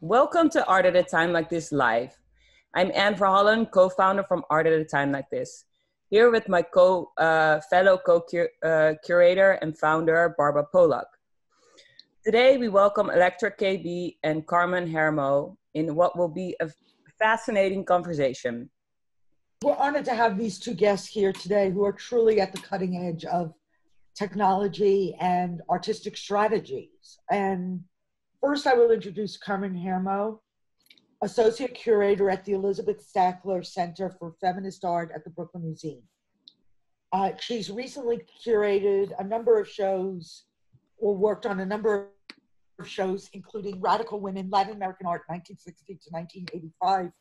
Welcome to Art at a Time Like This Live. I'm Anne Verhallen, co-founder from Art at a Time Like This. Here with my fellow co-curator and founder, Barbara Polak. Today we welcome Elektra KB and Carmen Hermo in what will be a fascinating conversation. We're honored to have these two guests here today who are truly at the cutting edge of technology and artistic strategies. And first, I will introduce Carmen Hermo, Associate Curator at the Elizabeth Sackler Center for Feminist Art at the Brooklyn Museum. She's recently curated a number of shows or worked on a number of shows, including Radical Women, Latin American Art, 1960 to 1985,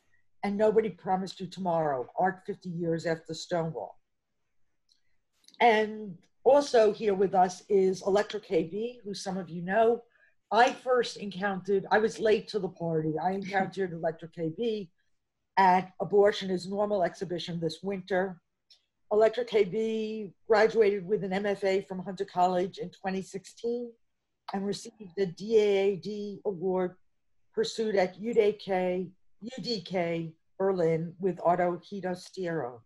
and Nobody Promised You Tomorrow, Art 50 Years After Stonewall. And also here with us is Elektra KB, who some of you know. I was late to the party. I encountered Elektra KB at Abortion is Normal exhibition this winter. Elektra KB graduated with an MFA from Hunter College in 2016 and received a DAAD award pursued at UDK Berlin with Otto Hito-Stiero,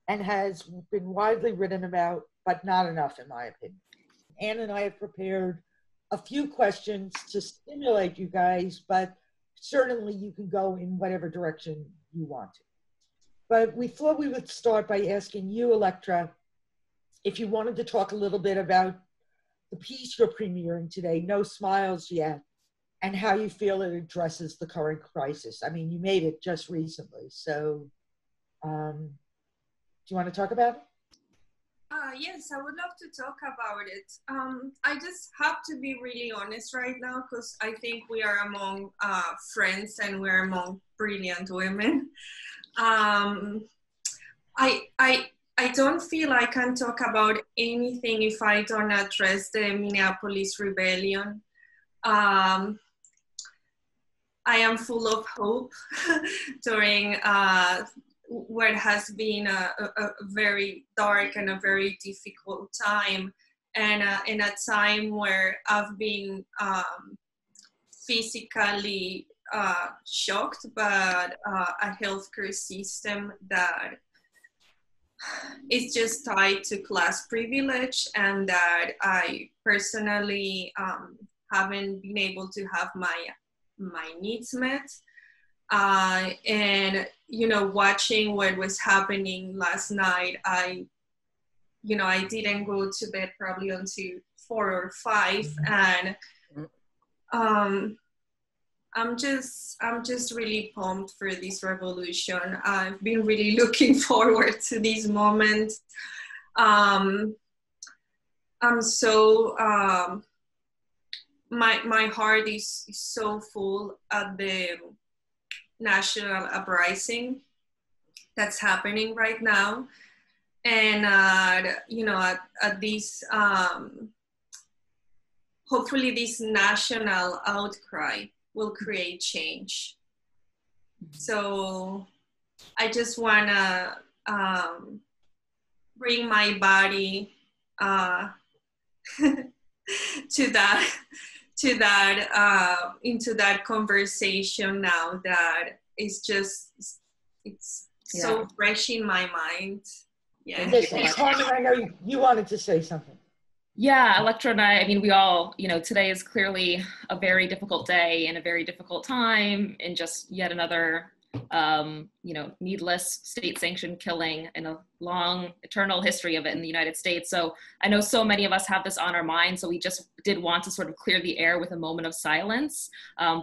and has been widely written about, but not enough in my opinion. Anne and I have prepared a few questions to stimulate you guys, but certainly you can go in whatever direction you want to. But we thought we would start by asking you, Elektra, if you wanted to talk a little bit about the piece you're premiering today, No Smiles Yet, and how you feel it addresses the current crisis. I mean, you made it just recently, so do you want to talk about it? Yes, I would love to talk about it. I just have to be really honest right now because I think we are among friends and we're among brilliant women. I don't feel I can talk about anything if I don't address the Minneapolis rebellion. I am full of hope during what has been a very dark and a very difficult time, and in a time where I've been physically shocked by a healthcare system that is just tied to class privilege, and that I personally haven't been able to have my needs met. And watching what was happening last night, I didn't go to bed probably until 4 or 5, and I'm just really pumped for this revolution. I've been really looking forward to this moment. I'm so my heart is so full at the national uprising that's happening right now, and at this hopefully this national outcry will create change. So I just want to bring my body into that conversation now that is just, it's so fresh in my mind. Yeah. Carmen, I know you wanted to say something. Yeah, Elektra and I mean, we all, today is clearly a very difficult day and a very difficult time, and just yet another needless state-sanctioned killing in a long, eternal history of it in the United States. So I know so many of us have this on our mind, so we just did want to sort of clear the air with a moment of silence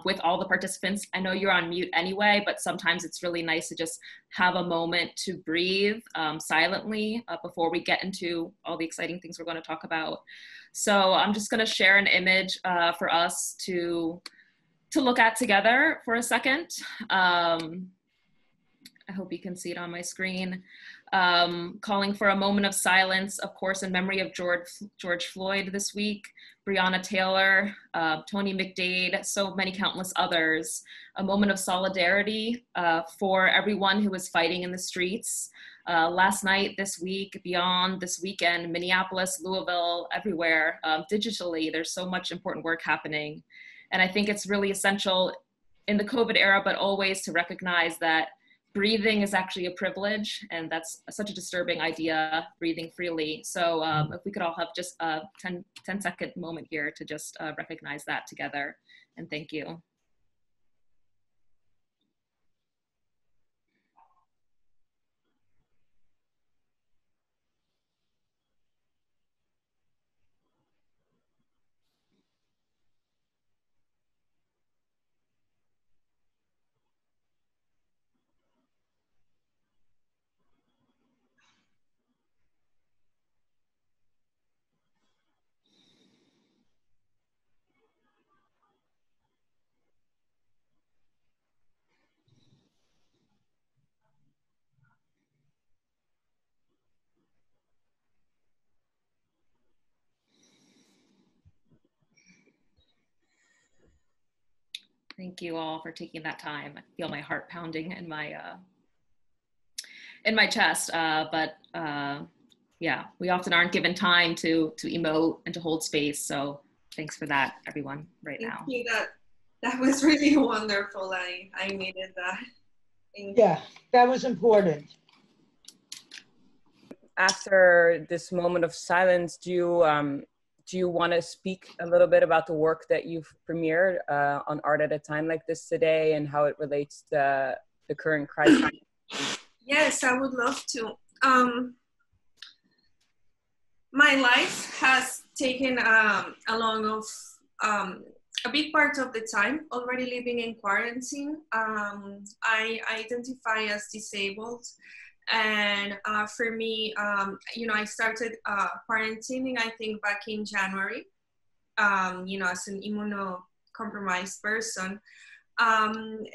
with all the participants. I know you're on mute anyway, but sometimes it's really nice to just have a moment to breathe silently before we get into all the exciting things we're going to talk about. So I'm just going to share an image for us to look at together for a second. I hope you can see it on my screen. Calling for a moment of silence, of course, in memory of George Floyd this week, Breonna Taylor, Tony McDade, so many countless others. A moment of solidarity for everyone who is fighting in the streets. Last night, this week, beyond this weekend, Minneapolis, Louisville, everywhere, digitally, there's so much important work happening. And I think it's really essential in the COVID era, but always to recognize that breathing is actually a privilege, and that's such a disturbing idea, breathing freely. So if we could all have just a 10-second moment here to just recognize that together, and thank you. Thank you all for taking that time. I feel my heart pounding in my chest, but yeah, we often aren't given time to emote and to hold space. So thanks for that, everyone, right now. Thank you. That was really wonderful. I needed that. Yeah, that was important. After this moment of silence, do you want to speak a little bit about the work that you've premiered on Art at a Time Like This today, and how it relates to the current crisis? Yes, I would love to. My life has taken along of a big part of the time already living in quarantine. I identify as disabled, and for me, I started quarantining, I think, back in January, as an immunocompromised person. And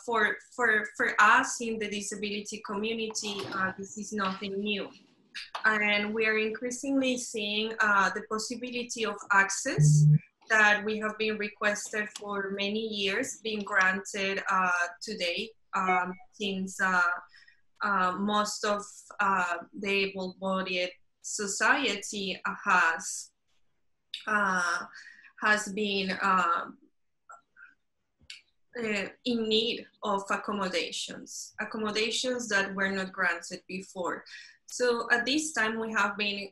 for us in the disability community, this is nothing new. And we are increasingly seeing the possibility of access that we have been requested for many years being granted today, since most of the able-bodied society has been in need of accommodations that were not granted before. So at this time, we have been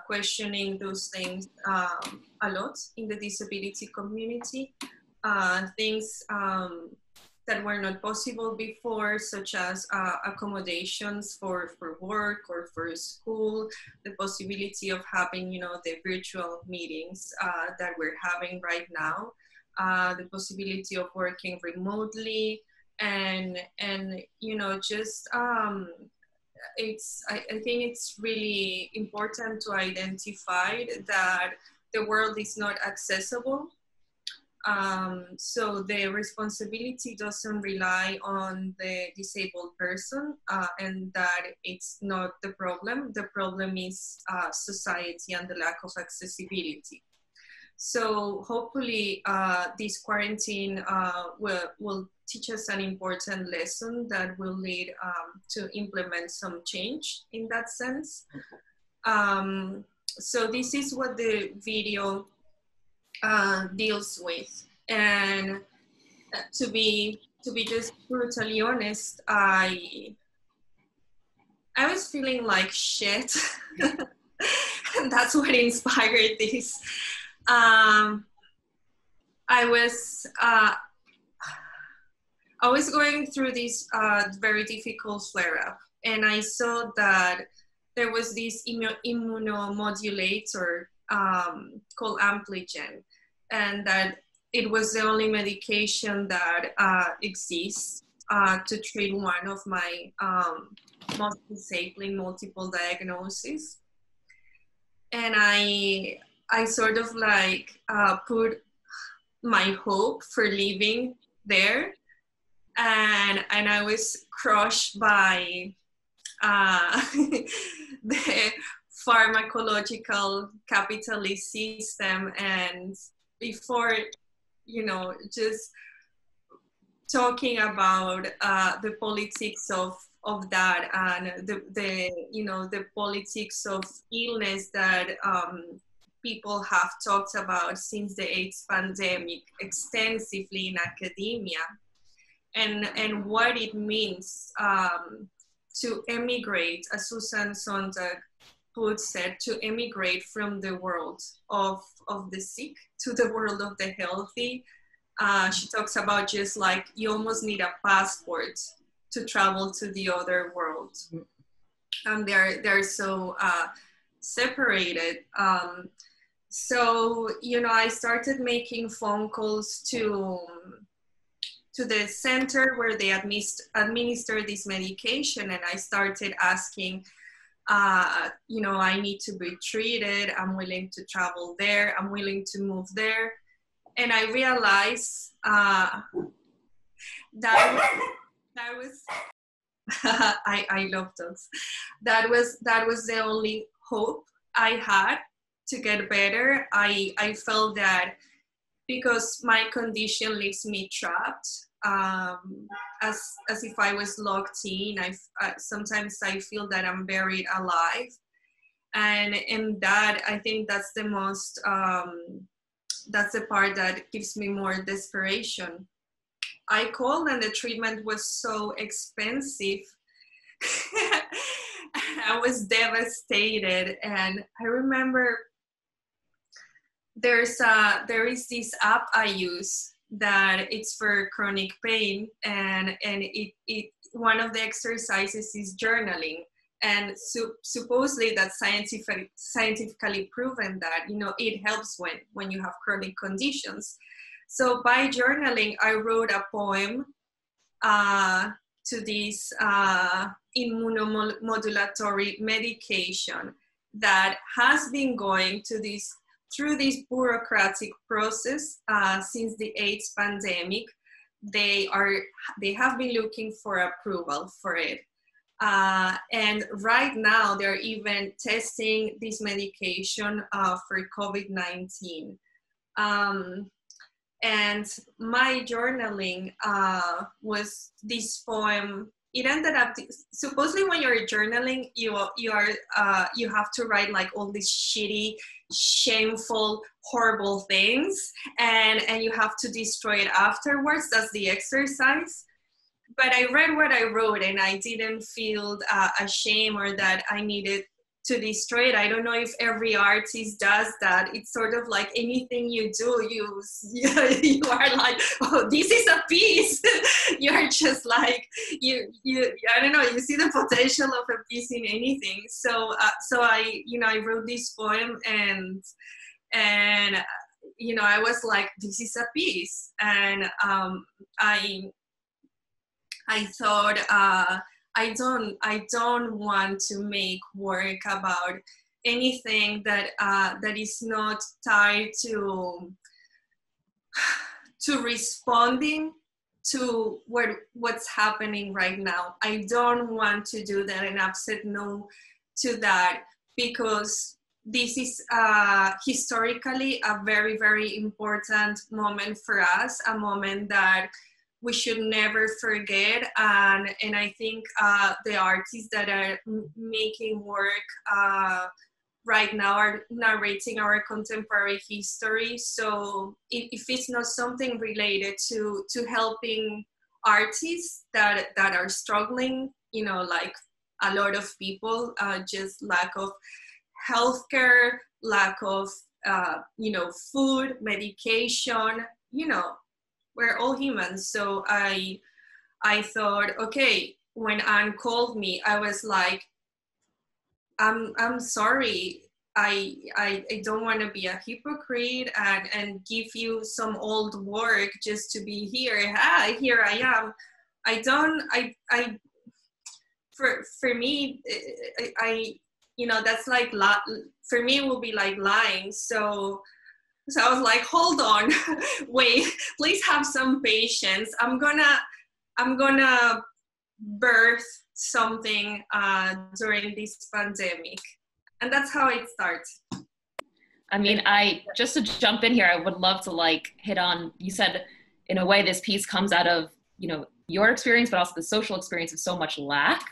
questioning those things a lot in the disability community, things that were not possible before, such as accommodations for work or for school, the possibility of having, the virtual meetings that we're having right now, the possibility of working remotely, and just I think it's really important to identify that the world is not accessible. So the responsibility doesn't rely on the disabled person, and that it's not the problem. The problem is society and the lack of accessibility. So hopefully this quarantine will teach us an important lesson that will lead to implement some change in that sense. So this is what the video deals with. And to be just brutally honest, I was feeling like shit. And that's what inspired this. I was going through this very difficult flare-up, and I saw that there was this immunomodulator called Ampligen, and that it was the only medication that exists to treat one of my most disabling multiple diagnoses. And I sort of like put my hope for living there, and I was crushed by the pharmacological capitalist system. And before, just talking about the politics of that, and the politics of illness that people have talked about since the AIDS pandemic extensively in academia, and what it means to emigrate, as Susan Sontag puts it, to emigrate from the world of the sick to the world of the healthy. She talks about just like you almost need a passport to travel to the other world. And they're so separated. So, you know, I started making phone calls to the center where they administer this medication, and I started asking, you know, I need to be treated, I'm willing to travel there, I'm willing to move there. And I realized that was I love dogs. That was the only hope I had to get better. I felt that because my condition leaves me trapped, as if I was locked in. Sometimes I feel that I'm buried alive, and in that I think that's the most that's the part that gives me more desperation. I called and the treatment was so expensive. I was devastated, and I remember there is this app I use that it's for chronic pain, and it one of the exercises is journaling, and supposedly that's scientifically proven that, you know, it helps when you have chronic conditions. So by journaling, I wrote a poem to this immunomodulatory medication that has been going through this bureaucratic process since the AIDS pandemic. They have been looking for approval for it. And right now they're even testing this medication for COVID-19. And my journaling was this poem. It ended up, supposedly when you're journaling, you have to write like all these shitty, shameful, horrible things, and you have to destroy it afterwards. That's the exercise. But I read what I wrote, and I didn't feel ashamed or that I needed to destroy it. I don't know if every artist does that. It's sort of like anything you do, you are like, oh, this is a piece. You're just like, you I don't know, you see the potential of a piece in anything. So I, you know, I wrote this poem, and you know, I was like, this is a piece. And I thought, I don't want to make work about anything that is not tied to responding to what's happening right now. I don't want to do that, and I've said no to that because this is historically a very, very important moment for us, a moment that we should never forget. And I think the artists that are making work right now are narrating our contemporary history. So if it's not something related to helping artists that are struggling, you know, like a lot of people, just lack of healthcare, lack of, you know, food, medication, you know, we're all humans. So I thought, okay, when Anne called me, I was like, I'm sorry. I don't want to be a hypocrite and give you some old work just to be here. Here I am. For me, you know, that's like, for me it will be like lying. So I was like, hold on, wait, please have some patience. I'm gonna birth something during this pandemic. And that's how it starts. I mean, just to jump in here, I would love to like hit on, you said in a way this piece comes out of, you know, your experience, but also the social experience of so much lack.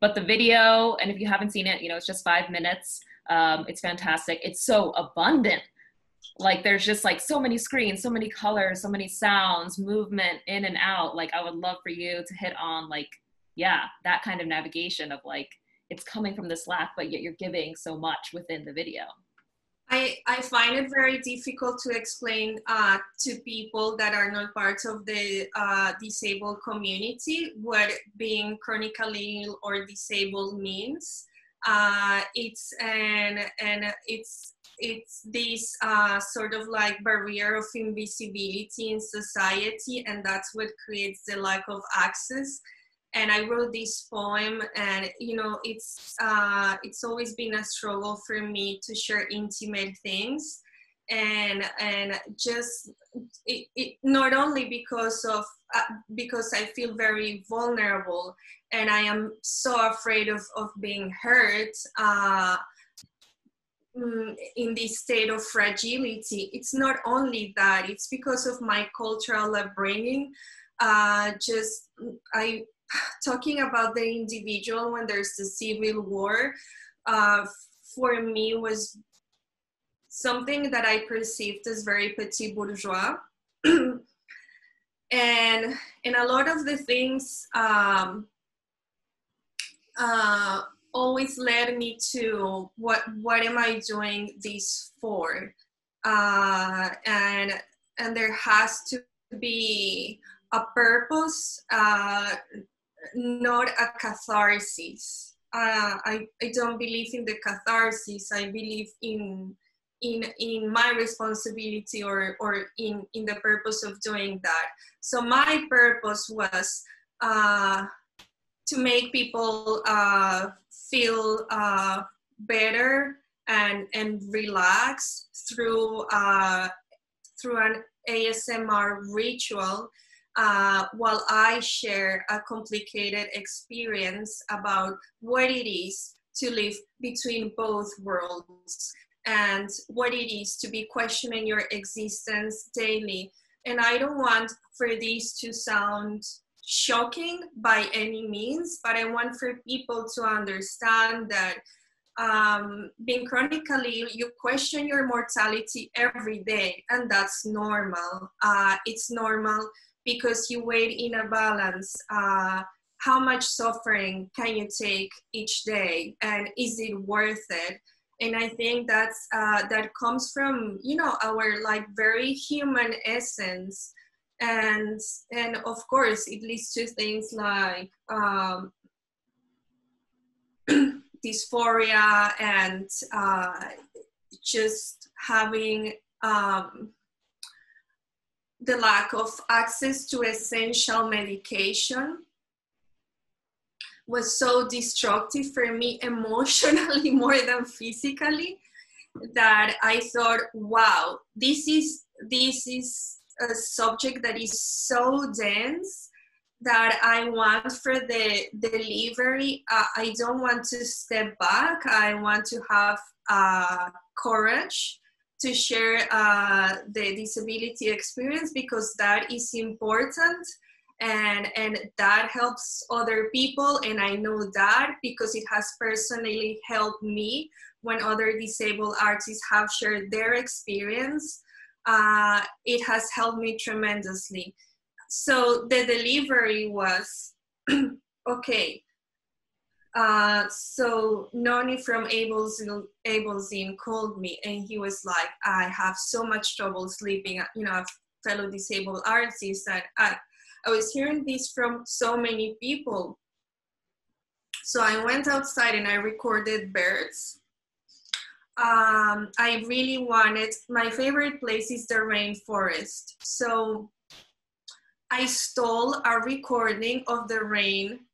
But the video, and if you haven't seen it, you know, it's just 5 minutes. It's fantastic. It's so abundant. Like there's just like so many screens, so many colors, so many sounds, movement in and out. Like I would love for you to hit on like, yeah, that kind of navigation of like, it's coming from the Slack, but yet you're giving so much within the video. I find it very difficult to explain to people that are not part of the disabled community what being chronically ill or disabled means. It's this sort of like barrier of invisibility in society, and that's what creates the lack of access. And I wrote this poem, and you know, it's always been a struggle for me to share intimate things, and just it not only because I feel very vulnerable, and I am so afraid of being hurt in this state of fragility. It's not only that; it's because of my cultural upbringing. Talking about the individual when there's the civil war, for me was something that I perceived as very petit bourgeois. and a lot of the things always led me to what am I doing this for? And there has to be a purpose, not a catharsis. I don't believe in the catharsis. I believe in my responsibility or in the purpose of doing that. So my purpose was to make people feel better and relax through an ASMR ritual, while I share a complicated experience about what it is to live between both worlds and what it is to be questioning your existence daily. And I don't want for this to sound shocking by any means, but I want for people to understand that being chronically ill, you question your mortality every day, and that's normal. It's normal because you weigh in a balance. How much suffering can you take each day, and is it worth it? And I think that's that comes from, you know, our like very human essence, and of course it leads to things like dysphoria and just having the lack of access to essential medication was so destructive for me emotionally more than physically, that I thought, wow, this is a subject that is so dense that I want for the delivery. I don't want to step back. I want to have courage to share the disability experience, because that is important, and that helps other people. And I know that because it has personally helped me when other disabled artists have shared their experience. It has helped me tremendously. So the delivery was, okay, so Noni from Abelzine called me, and he was like, I have so much trouble sleeping, you know, a fellow disabled artist, and I was hearing this from so many people. So I went outside and I recorded birds. I really wanted, my favorite place is the rainforest. So I stole a recording of the rain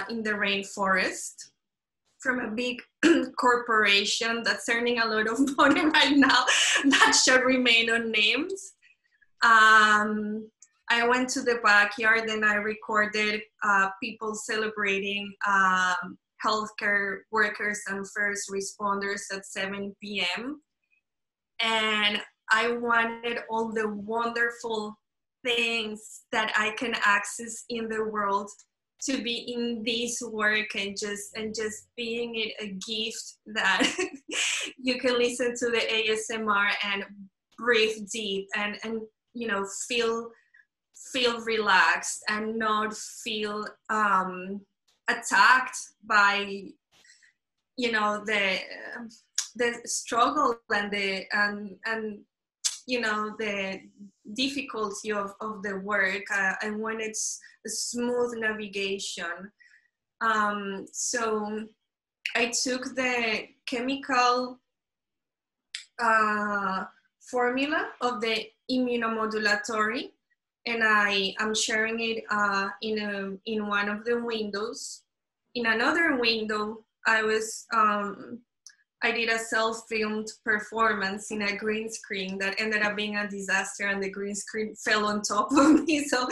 in the rainforest from a big corporation that's earning a lot of money right now that shall remain unnamed. I went to the backyard and I recorded people celebrating healthcare workers and first responders at 7 p.m. And I wanted all the wonderful things that I can access in the world to be in this work and just being it a gift that you can listen to the ASMR and breathe deep and you know, feel relaxed and not feel attacked by, you know, the struggle and the and you know, the difficulty of the work. I wanted a smooth navigation. So I took the chemical formula of the immunomodulatory, and I am sharing it in one of the windows. In another window, I did a self-filmed performance in a green screen that ended up being a disaster, and the green screen fell on top of me. So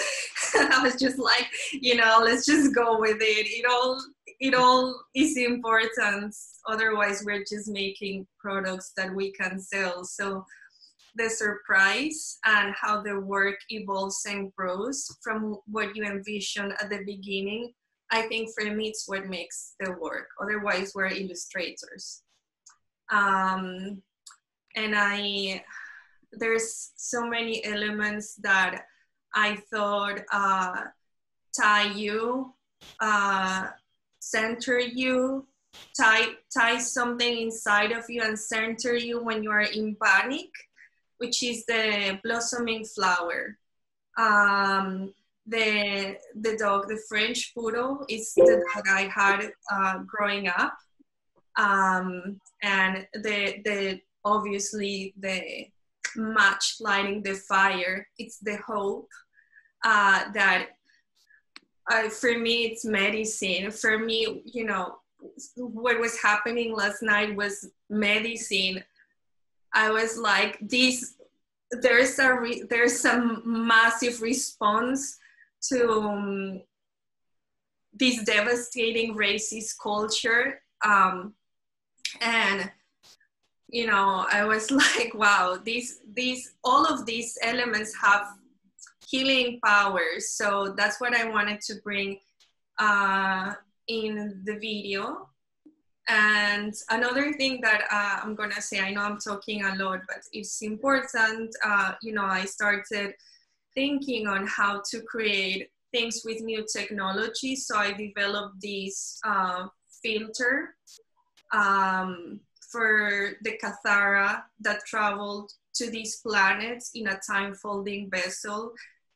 I was just like, you know, let's just go with it. It all is important. Otherwise, we're just making products that we can sell. So the surprise and how the work evolves and grows from what you envision at the beginning, I think for me, it's what makes the work. Otherwise, we're illustrators. And there's so many elements that I thought tie you, center you, tie something inside of you and center you when you are in panic, which is the blossoming flower. The dog, the French poodle, is the dog I had growing up. And the obviously the match lighting the fire, it's the hope that for me it's medicine. For me, you know, what was happening last night was medicine. I was like, there's a massive response to this devastating racist culture. And you know, I was like, wow, all of these elements have healing powers. So that's what I wanted to bring in the video. And another thing that I'm gonna say, I know I'm talking a lot, but it's important. You know, I started thinking on how to create things with new technology. So I developed this filter for the Cathara that traveled to these planets in a time-folding vessel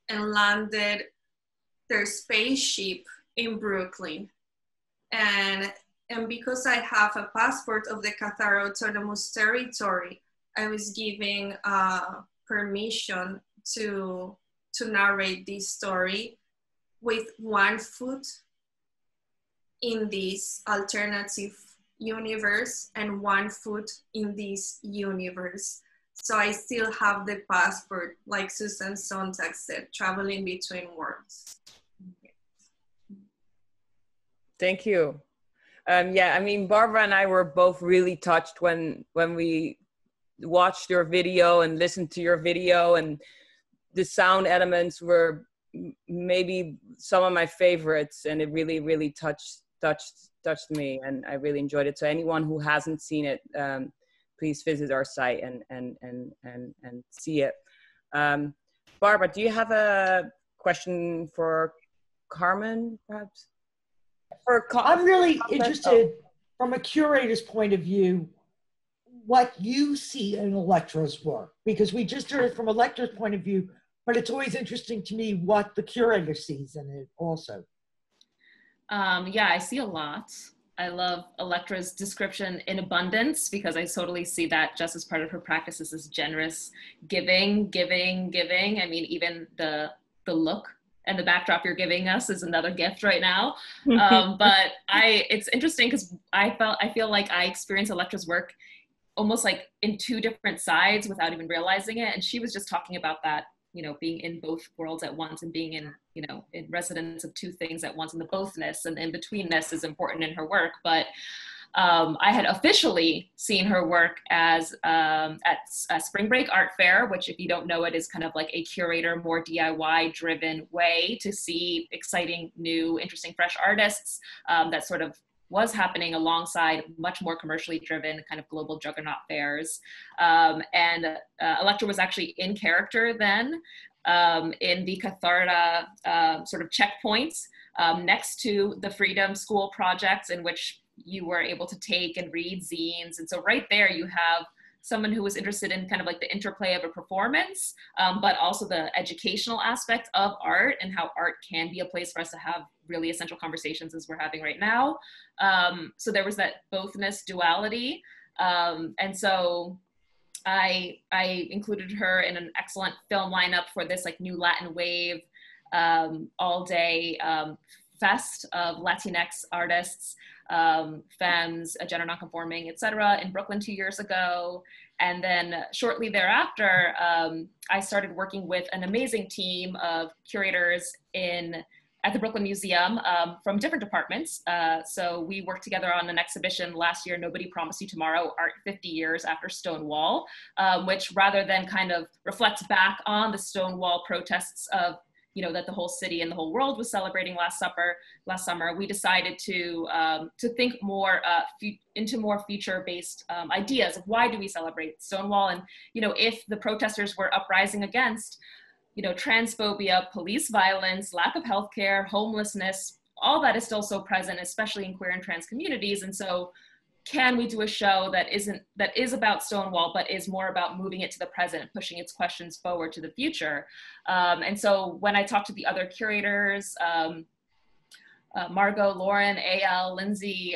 and landed their spaceship in Brooklyn. And because I have a passport of the Cathara Autonomous Territory, I was given permission to narrate this story with 1 foot in this alternative universe and 1 foot in this universe. So I still have the passport, like Susan Sontag said, traveling between worlds. Thank you. Yeah, I mean, Barbara and I were both really touched when we watched your video and listened to your video, and the sound elements were maybe some of my favorites, and it really, really touched me, and I really enjoyed it. So anyone who hasn't seen it, please visit our site and see it. Barbara, do you have a question for Carmen, perhaps? I'm really interested, from a curator's point of view, what you see in Elektra's work, because we just heard it from Elektra's point of view, but it's always interesting to me what the curator sees in it also. Yeah, I see a lot. I love Elektra's description in abundance, because I totally see that just as part of her practice is this generous giving. I mean, even the look and the backdrop you're giving us is another gift right now. But it's interesting because I feel like I experience Elektra's work almost like in 2 different sides without even realizing it. And she was just talking about that, you know, being in both worlds at once and being in, you know, in resonance of 2 things at once, and the bothness and in-betweenness is important in her work. But I had officially seen her work as at Spring Break Art Fair, which, if you don't know it, is kind of like a curator, more DIY driven way to see exciting, new, interesting, fresh artists that sort of was happening alongside much more commercially driven kind of global juggernaut fairs. Elektra was actually in character then in the Catharta sort of checkpoints next to the Freedom School projects, in which you were able to take and read zines. And so right there you have someone who was interested in kind of like the interplay of a performance, but also the educational aspect of art and how art can be a place for us to have really essential conversations as we're having right now. So there was that bothness duality. And so I included her in an excellent film lineup for this like new Latin wave all day fest of Latinx artists, femmes, gender nonconforming, et cetera, in Brooklyn 2 years ago. And then shortly thereafter, I started working with an amazing team of curators at the Brooklyn Museum from different departments. So we worked together on an exhibition last year, Nobody Promised You Tomorrow, Art 50 Years After Stonewall, which rather than kind of reflect back on the Stonewall protests of, you know, that the whole city and the whole world was celebrating last summer, we decided to think more into more future-based ideas of why do we celebrate Stonewall, and, you know, if the protesters were uprising against, you know, transphobia, police violence, lack of healthcare, homelessness, all that is still so present, especially in queer and trans communities. And so can we do a show that is about Stonewall, but is more about moving it to the present, pushing its questions forward to the future? And so when I talked to the other curators, Margot, Lauren, AL, Lindsay,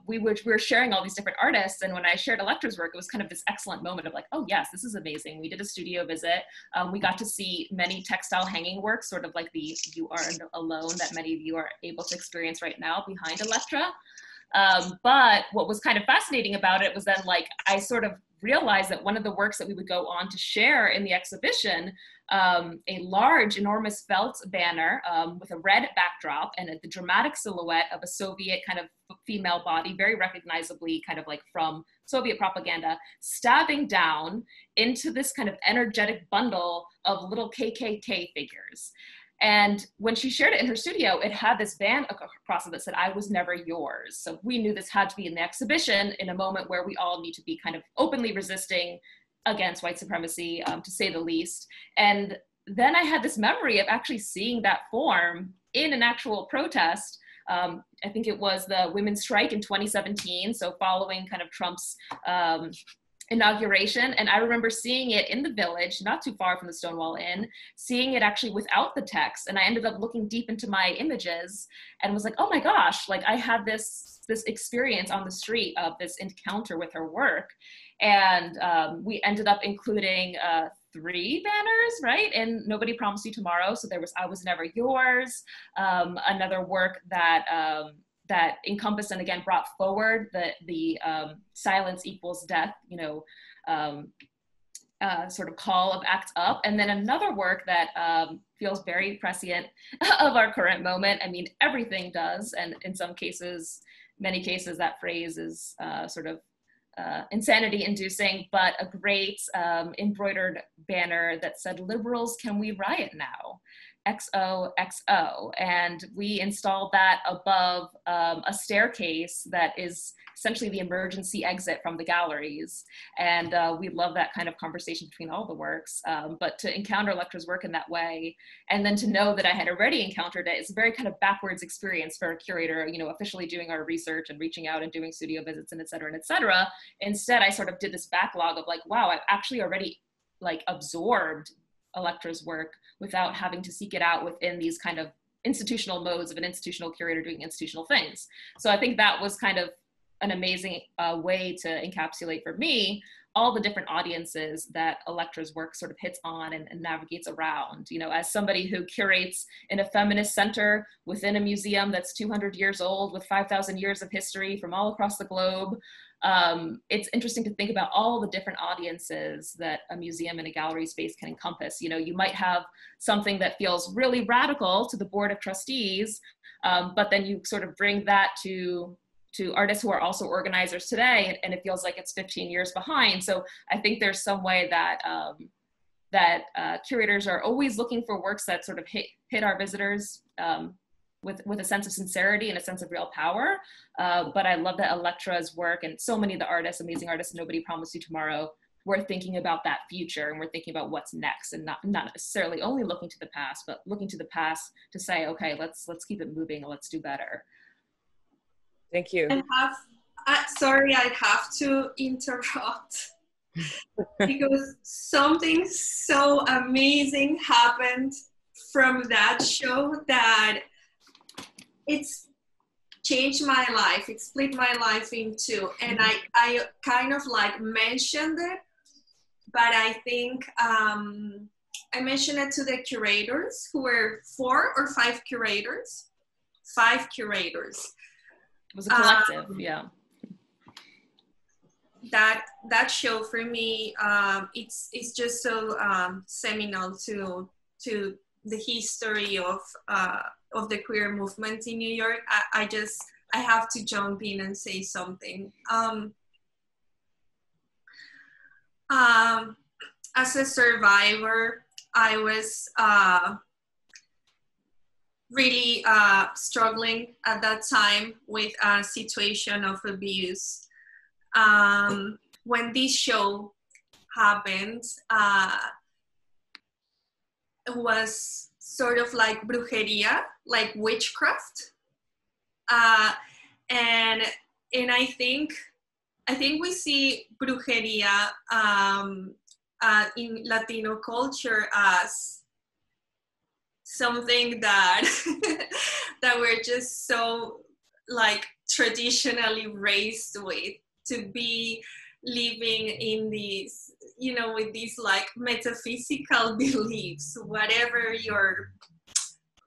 we were sharing all these different artists. And when I shared Elektra's work, it was kind of this excellent moment of like, oh yes, this is amazing. We did a studio visit. We got to see many textile hanging works, sort of like the You Are Alone that many of you are able to experience right now behind Elektra. But what was kind of fascinating about it was then, like, I sort of realized that one of the works that we would go on to share in the exhibition, a large, enormous felt banner with a red backdrop and the dramatic silhouette of a Soviet kind of female body, very recognizably kind of like from Soviet propaganda, stabbing down into this kind of energetic bundle of little KKK figures. And when she shared it in her studio, it had this band across it that said, "I was never yours." So we knew this had to be in the exhibition in a moment where we all need to be kind of openly resisting against white supremacy, to say the least. And then I had this memory of actually seeing that form in an actual protest. I think it was the women's strike in 2017. So following kind of Trump's inauguration. And I remember seeing it in the Village, not too far from the Stonewall Inn, seeing it actually without the text. And I ended up looking deep into my images and was like, oh my gosh, like I had this experience on the street of this encounter with her work. And we ended up including 3 banners, right? And Nobody Promised You Tomorrow. So there was I Was Never Yours, another work that encompassed and again brought forward the silence equals death, you know, sort of call of ACT UP. And then another work that feels very prescient of our current moment. I mean, everything does. And in some cases, many cases, that phrase is sort of insanity inducing, but a great embroidered banner that said, "Liberals, can we riot now? XOXO." And we installed that above a staircase that is essentially the emergency exit from the galleries. And we love that kind of conversation between all the works. But to encounter Elektra's work in that way, and then to know that I had already encountered it, is a very kind of backwards experience for a curator, you know, officially doing our research and reaching out and doing studio visits and et cetera, and et cetera. Instead, I sort of did this backlog of like, wow, I've actually already like absorbed Elektra's work without having to seek it out within these kind of institutional modes of an institutional curator doing institutional things. So I think that was kind of an amazing way to encapsulate for me all the different audiences that Elektra's work sort of hits on and navigates around. You know, as somebody who curates in a feminist center within a museum that's 200 years old with 5,000 years of history from all across the globe, it's interesting to think about all the different audiences that a museum and a gallery space can encompass. You know, you might have something that feels really radical to the board of trustees, but then you sort of bring that to artists who are also organizers today, and it feels like it's 15 years behind. So I think there's some way that curators are always looking for works that sort of hit our visitors with a sense of sincerity and a sense of real power. But I love that Elektra's work and so many of the artists, amazing artists, Nobody Promised You Tomorrow, we're thinking about that future and we're thinking about what's next, and not necessarily only looking to the past, but looking to the past to say, okay, let's keep it moving and let's do better. Thank you. Sorry, I have to interrupt because something so amazing happened from that show that it's changed my life. It split my life in two. And I kind of like mentioned it, but I think I mentioned it to the curators, who were 4 or 5 curators. 5 curators. It was a collective, yeah. That show for me, it's just so seminal to the history of the queer movement in New York. I have to jump in and say something. As a survivor, I was really struggling at that time with a situation of abuse. When this show happened, it was sort of like brujeria, like witchcraft, and I think we see brujeria in Latino culture as something that that we're just so like traditionally raised with, to be living in these, you know, with these like metaphysical beliefs, whatever your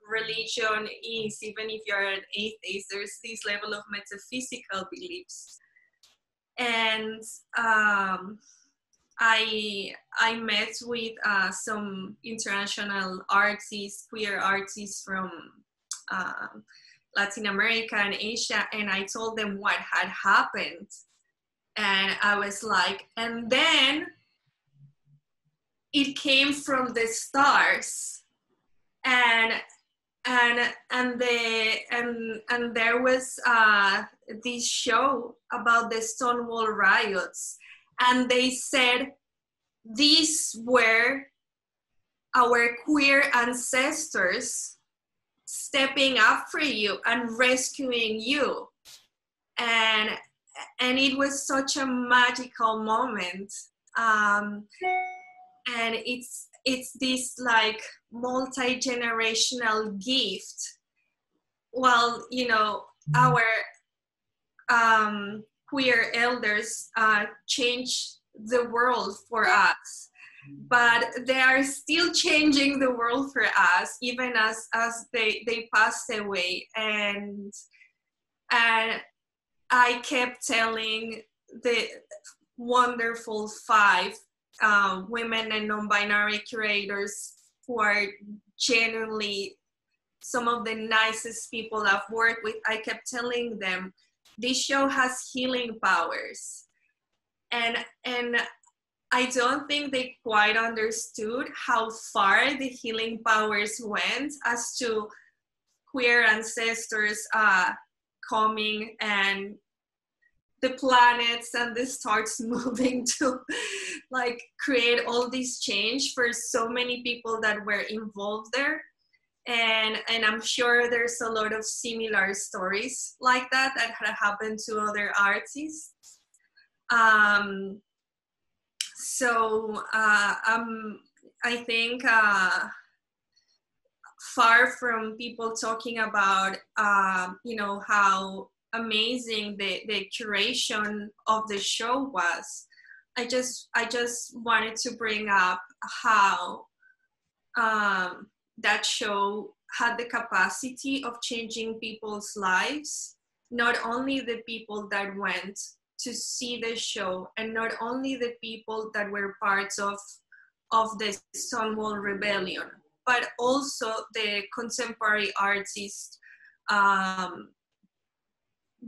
religion is, even if you're an atheist, there's this level of metaphysical beliefs. And I met with some international artists, queer artists from Latin America and Asia, and I told them what had happened. And I was like, and then it came from the stars, and there was this show about the Stonewall riots, and they said these were our queer ancestors stepping up for you and rescuing you, and it was such a magical moment. And it's this like multi-generational gift. Well, you know, our queer elders changed the world for us, but they are still changing the world for us, even as they passed away. And I kept telling the wonderful 5 women and non-binary curators, who are genuinely some of the nicest people I've worked with, I kept telling them, this show has healing powers. And I don't think they quite understood how far the healing powers went, as to queer ancestors coming, and the planets and the stars moving to like create all this change for so many people that were involved there. And I'm sure there's a lot of similar stories like that had happened to other artists. So I think far from people talking about you know, how amazing the curation of the show was, I just wanted to bring up how that show had the capacity of changing people's lives, not only the people that went to see the show, and not only the people that were parts of the Stonewall Rebellion, but also the contemporary artists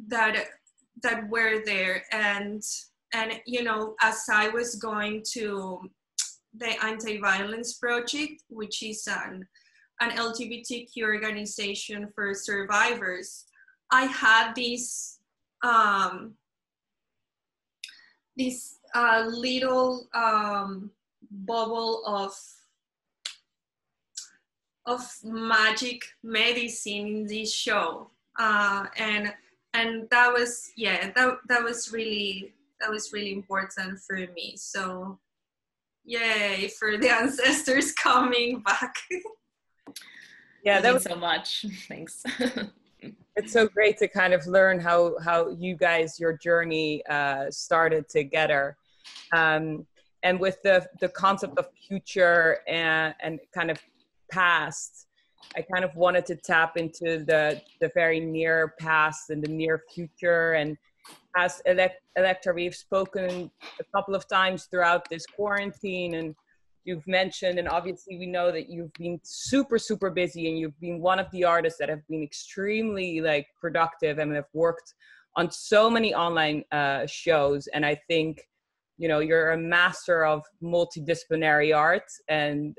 that that were there. And you know, as I was going to the Anti-Violence Project, which is an LGBTQ organization for survivors, I had this little bubble of magic medicine in this show, and that was, yeah, that was really important for me. So yay for the ancestors coming back. Yeah, that means was so much. Thanks. it's so great to kind of learn how you guys, your journey started together. And with the concept of future and kind of past, I kind of wanted to tap into the very near past and the near future. And as Elektra, we've spoken a couple of times throughout this quarantine, and you've mentioned, and obviously we know that you've been super, super busy, and you've been one of the artists that have been extremely like productive and have worked on so many online shows. And I think, you know, you're a master of multidisciplinary art, and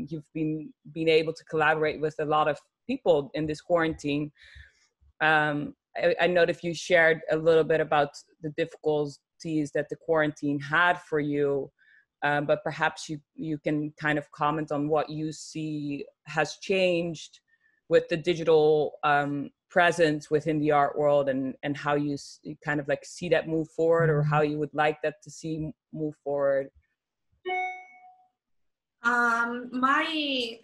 you've been able to collaborate with a lot of people in this quarantine. I know that you shared a little bit about the difficulties that the quarantine had for you, but perhaps you can kind of comment on what you see has changed with the digital presence within the art world, and how you kind of like see that move forward, or how you would like that to see move forward. My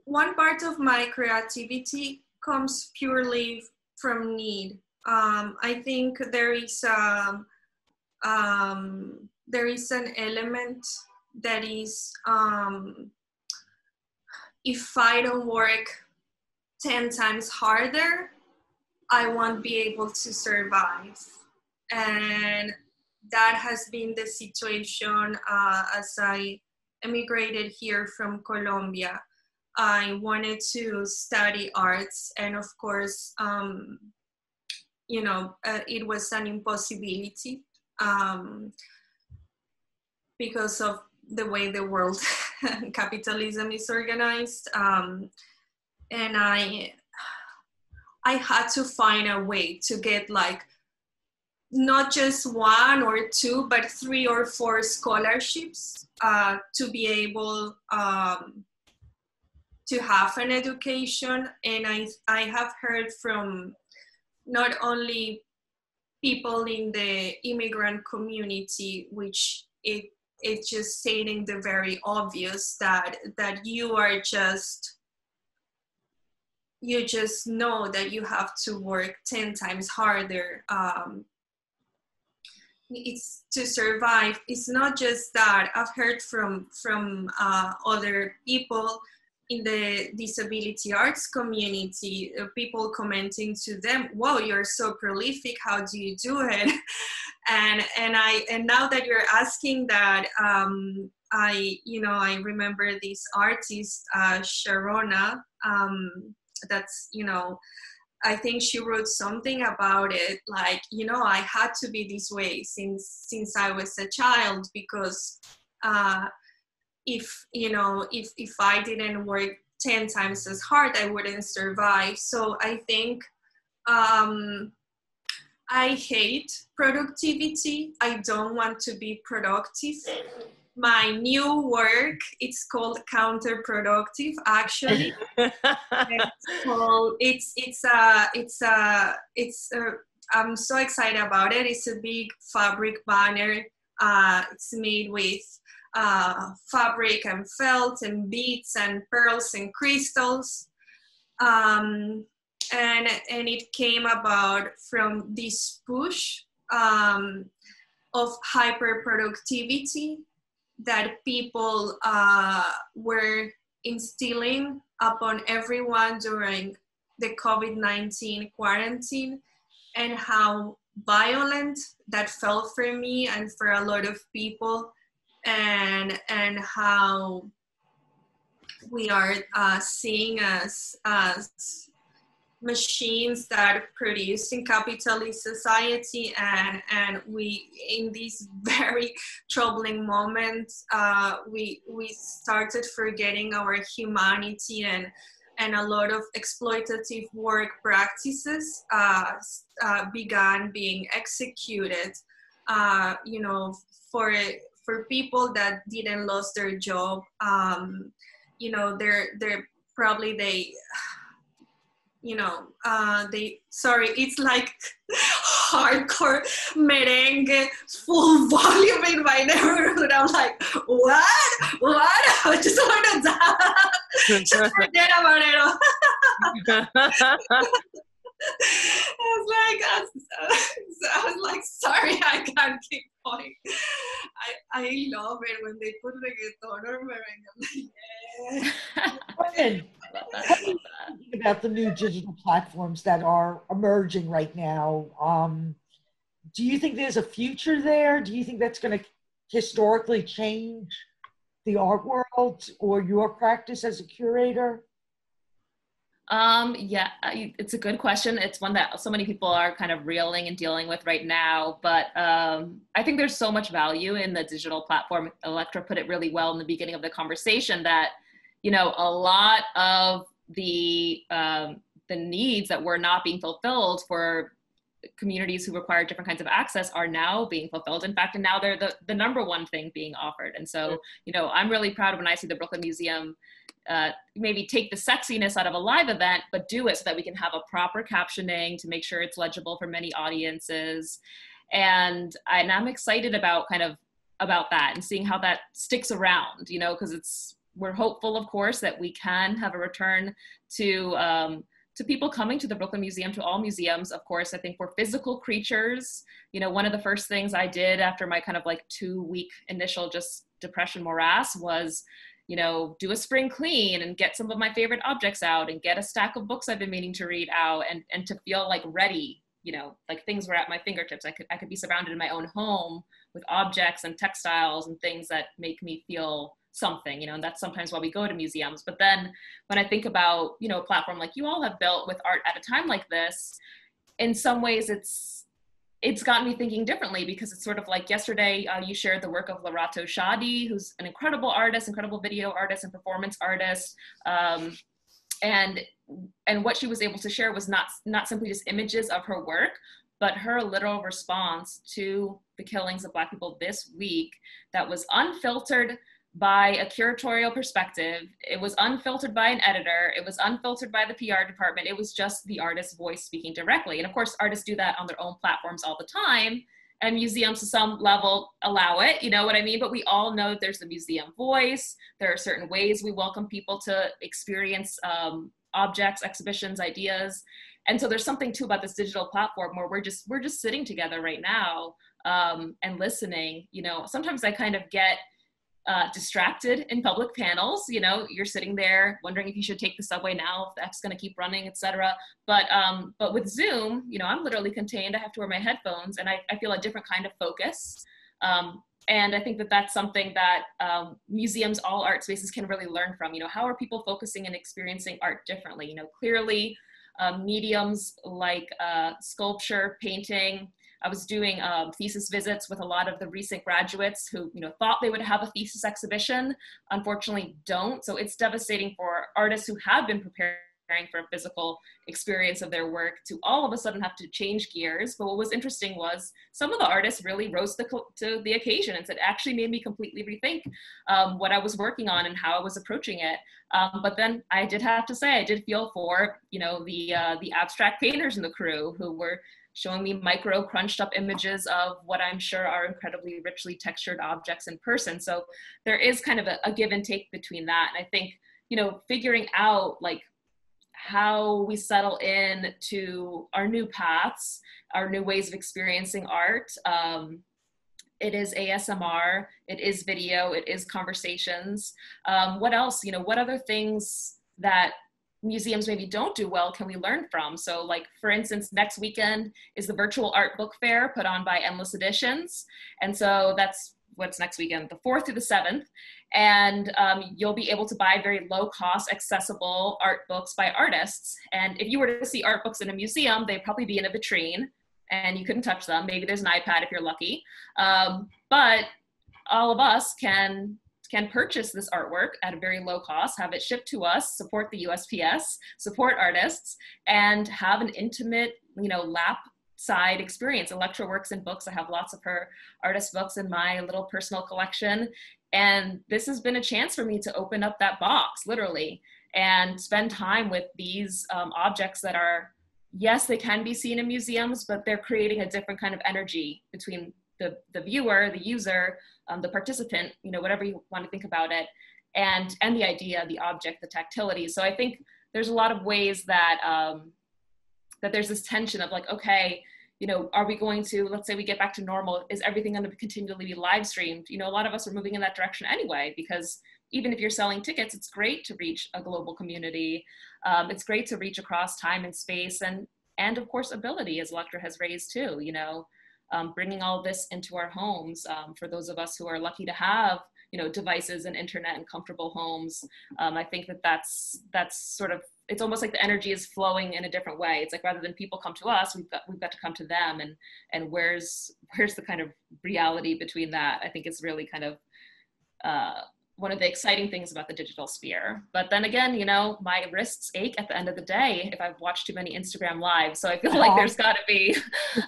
one part of my creativity comes purely from need. I think there is an element that is, if I don't work 10 times harder, I won't be able to survive. And that has been the situation as I emigrated here from Colombia. I wanted to study arts, and of course, you know, it was an impossibility because of the way the world capitalism is organized. And I had to find a way to get like not just one or two, but 3 or 4 scholarships to be able to have an education. And I have heard from not only people in the immigrant community, which it's just stating the very obvious that you just know that you have to work 10 times harder. It's to survive. It's not just that. I've heard from other people in the disability arts community, people commenting to them, "Wow, you're so prolific. How do you do it?" and now that you're asking that, I remember this artist, Sharona. That's, you know, I think she wrote something about it, like, you know, I had to be this way since I was a child, because if I didn't work 10 times as hard, I wouldn't survive. So I think I hate productivity. I don't want to be productive. My new work, it's called counterproductive, actually. I'm so excited about it. It's a big fabric banner. It's made with fabric and felt and beads and pearls and crystals. And it came about from this push of hyperproductivity that people were instilling upon everyone during the COVID-19 quarantine, and how violent that felt for me and for a lot of people, and how we are seeing as machines that produce in capitalist society, and we, in these very troubling moments, we started forgetting our humanity, and a lot of exploitative work practices began being executed, you know, for people that didn't lose their job. You know, they're probably they, you know, sorry, it's like hardcore merengue, full volume in my neighborhood. I'm like, what? I just want to die. Just forget about it all. I was like, sorry, I can't keep going. I love it when they put reggaeton or merengue. I'm like, yeah. Carmen, what do you think about the new digital platforms that are emerging right now? Do you think there's a future there? Do you think that's going to historically change the art world or your practice as a curator? Yeah, it's a good question. It's one that so many people are kind of reeling and dealing with right now. But I think there's so much value in the digital platform. Elektra put it really well in the beginning of the conversation that, you know, a lot of the needs that were not being fulfilled for communities who require different kinds of access are now being fulfilled. In fact, and now they're the number one thing being offered. And so, you know, I'm really proud when I see the Brooklyn Museum maybe take the sexiness out of a live event, but do it so that we can have a proper captioning to make sure it's legible for many audiences. And I'm excited about about that and seeing how that sticks around, you know, because we're hopeful, of course, that we can have a return to people coming to the Brooklyn Museum, to all museums. Of course, I think we're physical creatures. You know, one of the first things I did after my kind of like 2-week initial just depression morass was, you know, do a spring clean and get some of my favorite objects out and get a stack of books I've been meaning to read out, and to feel like ready, you know, like things were at my fingertips. I could be surrounded in my own home with objects and textiles and things that make me feel something, you know, and that's sometimes why we go to museums. But then when I think about, you know, a platform like you all have built with art at a time like this, in some ways it's gotten me thinking differently, because it's sort of like yesterday you shared the work of Larato Shadi, who's an incredible artist, incredible video artist and performance artist. And what she was able to share was not simply just images of her work, but her literal response to the killings of Black people this week that was unfiltered by a curatorial perspective. It was unfiltered by an editor. It was unfiltered by the PR department. It was just the artist's voice speaking directly. And of course, artists do that on their own platforms all the time, and museums to some level allow it, you know what I mean? But we all know that there's the museum voice. There are certain ways we welcome people to experience objects, exhibitions, ideas. And so there's something too about this digital platform where we're just sitting together right now and listening. You know, sometimes I kind of get distracted in public panels. You know, you're sitting there wondering if you should take the subway now, if the F's going to keep running, etc. But with Zoom, you know, I'm literally contained. I have to wear my headphones, and I feel a different kind of focus. And I think that that's something that museums, all art spaces can really learn from. You know, how are people focusing and experiencing art differently? You know, clearly mediums like sculpture, painting. I was doing thesis visits with a lot of the recent graduates who, you know, thought they would have a thesis exhibition, unfortunately don't. So it's devastating for artists who have been preparing for a physical experience of their work to all of a sudden have to change gears. But what was interesting was some of the artists really rose to the occasion, and said, actually made me completely rethink what I was working on and how I was approaching it. But then I did have to say, I did feel for, you know, the abstract painters in the crew who were showing me micro crunched up images of what I'm sure are incredibly richly textured objects in person. So there is kind of a give and take between that. And I think, you know, figuring out like how we settle in to our new paths, our new ways of experiencing art. It is ASMR, it is video, it is conversations. What else, you know, what other things that museums maybe don't do well can we learn from? So like, for instance, next weekend is the virtual art book fair put on by Endless Editions. And so that's what's next weekend, the 4th through the 7th. And you'll be able to buy very low cost, accessible art books by artists. And if you were to see art books in a museum, they'd probably be in a vitrine and you couldn't touch them. Maybe there's an iPad if you're lucky. But all of us can purchase this artwork at a very low cost, have it shipped to us, support the USPS, support artists, and have an intimate, lap side experience. Elektra works in books. I have lots of her artist books in my little personal collection. And this has been a chance for me to open up that box, literally, and spend time with these objects that are, yes, they can be seen in museums, but they're creating a different kind of energy between the viewer, the user, the participant, whatever you want to think about it, and the idea, the object, the tactility. So I think there's a lot of ways that that there's this tension of like, okay, are we going to, let's say we get back to normal, is everything going to continually be live streamed? A lot of us are moving in that direction anyway, because even if you're selling tickets, it's great to reach a global community. It's great to reach across time and space, and of course ability, as Elektra has raised too, bringing all this into our homes for those of us who are lucky to have devices and internet and comfortable homes. I think that's sort of, it's almost like the energy is flowing in a different way. It's like, rather than people come to us, we've got to come to them, and where's the kind of reality between that? I think it's really kind of one of the exciting things about the digital sphere. But then again, my wrists ache at the end of the day if I've watched too many Instagram lives. So I feel like there's got to be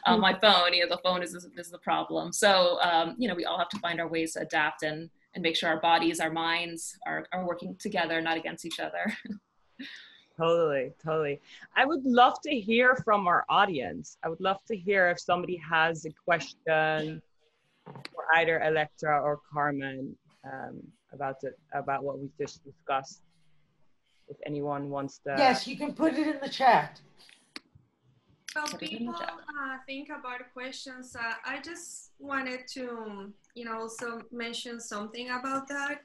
my phone. The phone is the problem. So we all have to find our ways to adapt and make sure our bodies, our minds are working together, not against each other. Totally. I would love to hear from our audience. I would love to hear if somebody has a question for either Elektra or Carmen about what we just discussed. If anyone wants to. Yes, you can put it in the chat. Well, people think about questions. I just wanted to, also mention something about that.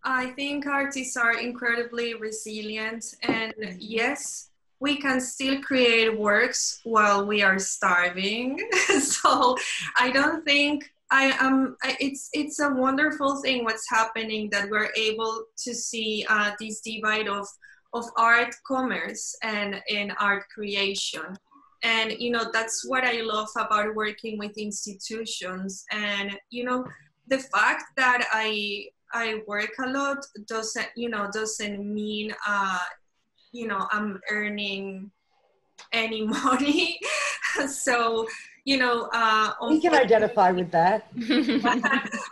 I think artists are incredibly resilient, and yes, we can still create works while we are starving. So I don't think it's a wonderful thing what's happening, that we're able to see this divide of art commerce and art creation. And, that's what I love about working with institutions. And, the fact that I work a lot doesn't mean, I'm earning any money. So, we can identify with that.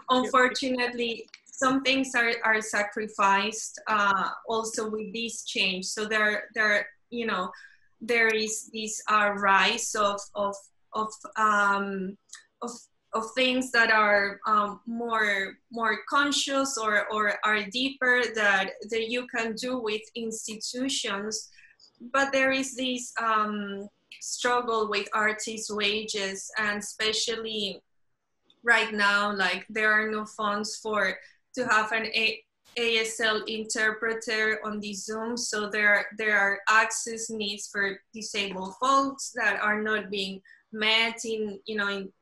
Unfortunately, some things are sacrificed also with this change. So there is this rise of things that are more conscious or are deeper that you can do with institutions. But there is this struggle with artists' wages, and especially right now, like there are no funds to have an ASL interpreter on the Zoom, so there are access needs for disabled folks that are not being met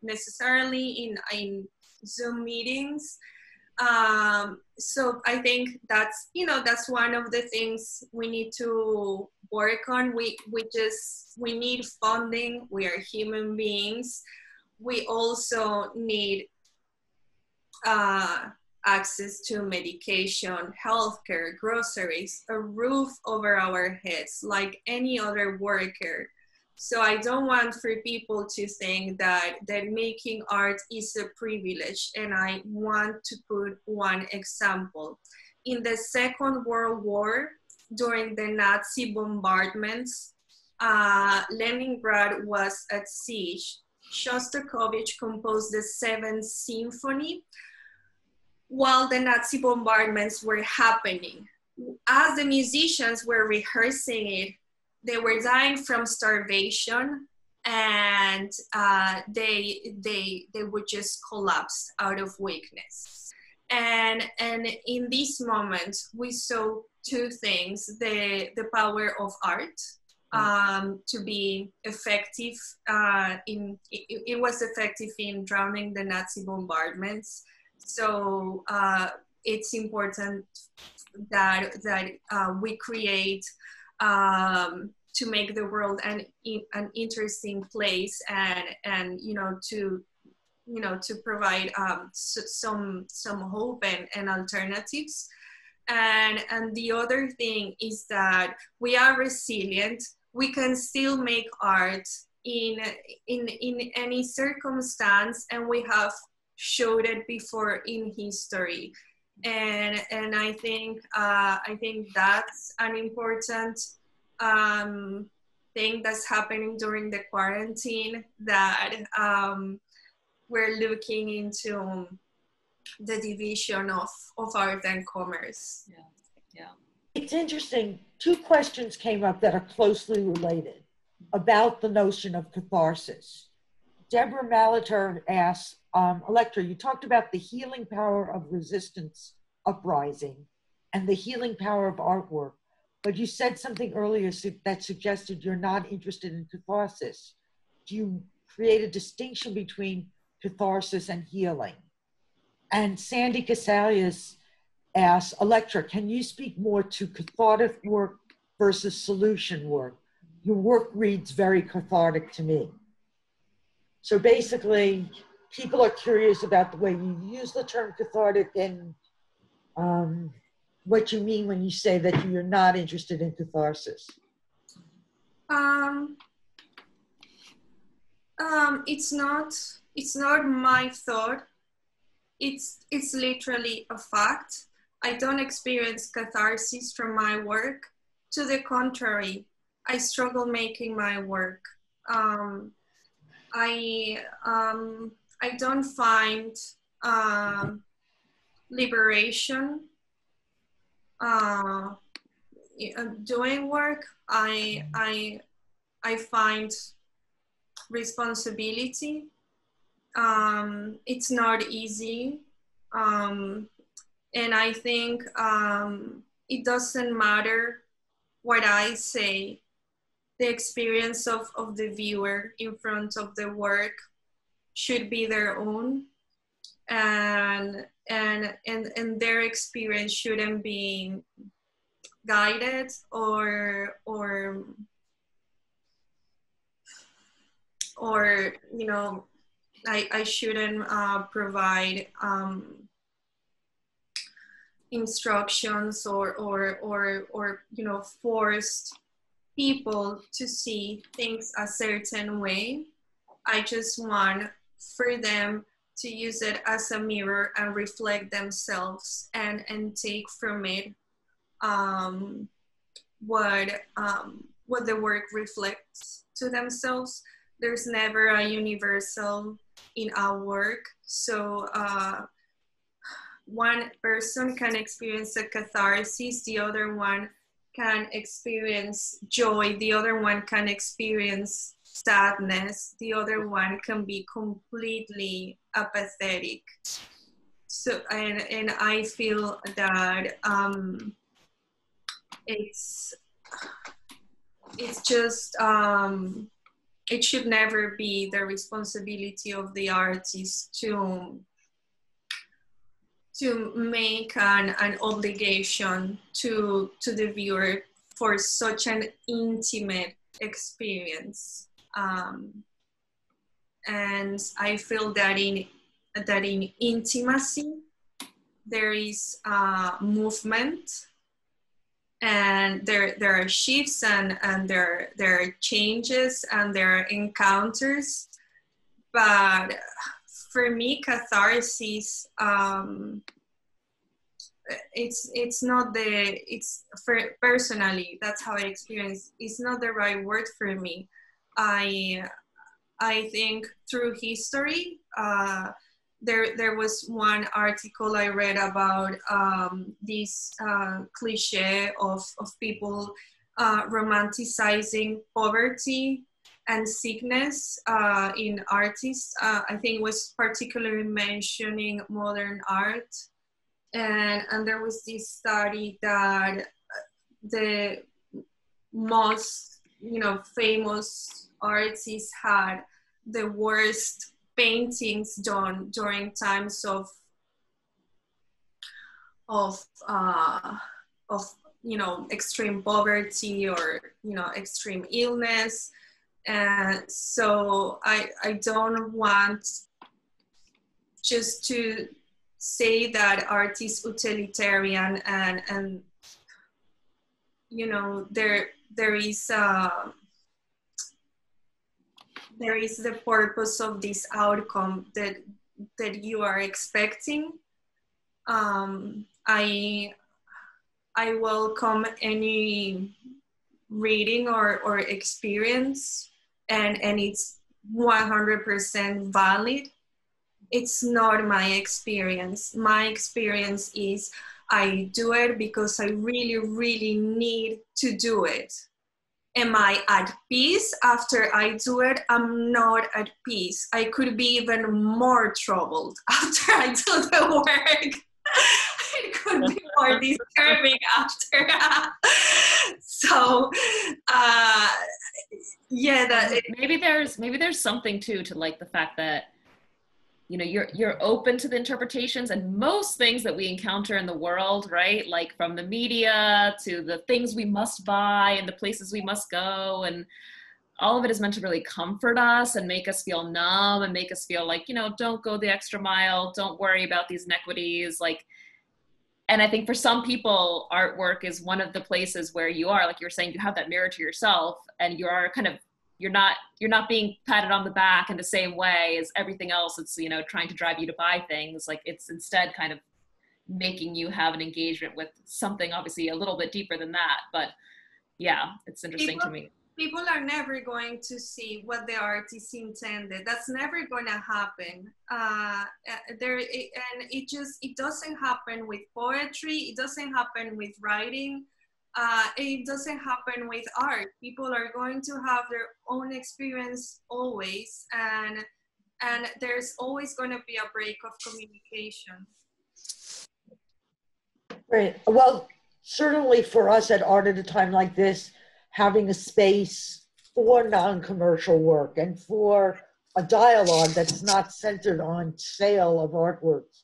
necessarily in Zoom meetings. So I think that's one of the things we need to work on. We need funding. We are human beings. We also need access to medication, healthcare, groceries, a roof over our heads like any other worker. So I don't want for people to think that making art is a privilege. And I want to put one example. In the Second World War, during the Nazi bombardments, Leningrad was at siege. Shostakovich composed the Seventh Symphony while the Nazi bombardments were happening. As the musicians were rehearsing it, they were dying from starvation, and they would just collapse out of weakness. And in this moment, we saw two things: the power of art to be effective. It was effective in drowning the Nazi bombardments. So it's important that we create to make the world an interesting place, and to provide some hope and alternatives. And the other thing is that we are resilient. We can still make art in any circumstance, and we have showed it before in history. And I think that's an important thing that's happening during the quarantine, that we're looking into the division of art and commerce. Yeah. It's interesting. Two questions came up that are closely related about the notion of catharsis. Deborah Malater asks, Elektra, you talked about the healing power of resistance uprising and the healing power of artwork, but you said something earlier that suggested you're not interested in catharsis. Do you create a distinction between catharsis and healing? And Sandy Casalius asks, Elektra, can you speak more to cathartic work versus solution work? Your work reads very cathartic to me. So basically, people are curious about the way you use the term cathartic and what you mean when you say that you're not interested in catharsis. It's not my thought. It's literally a fact. I don't experience catharsis from my work. To the contrary, I struggle making my work. I don't find liberation doing work. I find responsibility. It's not easy, and I think it doesn't matter what I say. The experience of the viewer in front of the work should be their own, and their experience shouldn't be guided or I shouldn't provide instructions or forced people to see things a certain way. I just want for them to use it as a mirror and reflect themselves and take from it what the work reflects to themselves. There's never a universal in our work. So one person can experience a catharsis, the other one can experience joy, the other one can experience sadness, the other one can be completely apathetic. So, and I feel that it's just, it should never be the responsibility of the artist to make an obligation to the viewer for such an intimate experience. And I feel that in intimacy, there is movement, and there are shifts and there are changes and there are encounters. But for me, catharsis, it's not personally, that's how I experience. It's not the right word for me. I think through history, there was one article I read about this cliche of people romanticizing poverty and sickness in artists. I think was particularly mentioning modern art. And there was this study that the most, famous artists had the worst paintings done during times of of uh, of extreme poverty or extreme illness. And so I don't want just to say that art is utilitarian and there is the purpose of this outcome that you are expecting. I welcome any reading or experience, and it's 100% valid. It's not my experience. My experience is I do it because I really, really need to do it. Am I at peace after I do it? I'm not at peace. I could be even more troubled after I do the work. It could be more disturbing after. So, yeah, that maybe there's something too to like the fact that you're open to the interpretations, and most things that we encounter in the world, right? Like from the media to the things we must buy and the places we must go, and all of it is meant to really comfort us and make us feel numb and make us feel like, don't go the extra mile, don't worry about these inequities. And I think for some people, artwork is one of the places where you are, like you were saying, you have that mirror to yourself, and you're not being patted on the back in the same way as everything else. It's, trying to drive you to buy things. Like it's instead kind of making you have an engagement with something obviously a little bit deeper than that. But yeah, it's interesting to me. People are never going to see what the artist intended. That's never going to happen. It doesn't happen with poetry. It doesn't happen with writing. It doesn't happen with art. People are going to have their own experience always, and there's always going to be a break of communication. Right. Well, certainly for us at Art at a Time Like This, having a space for non-commercial work and for a dialogue that's not centered on sale of artworks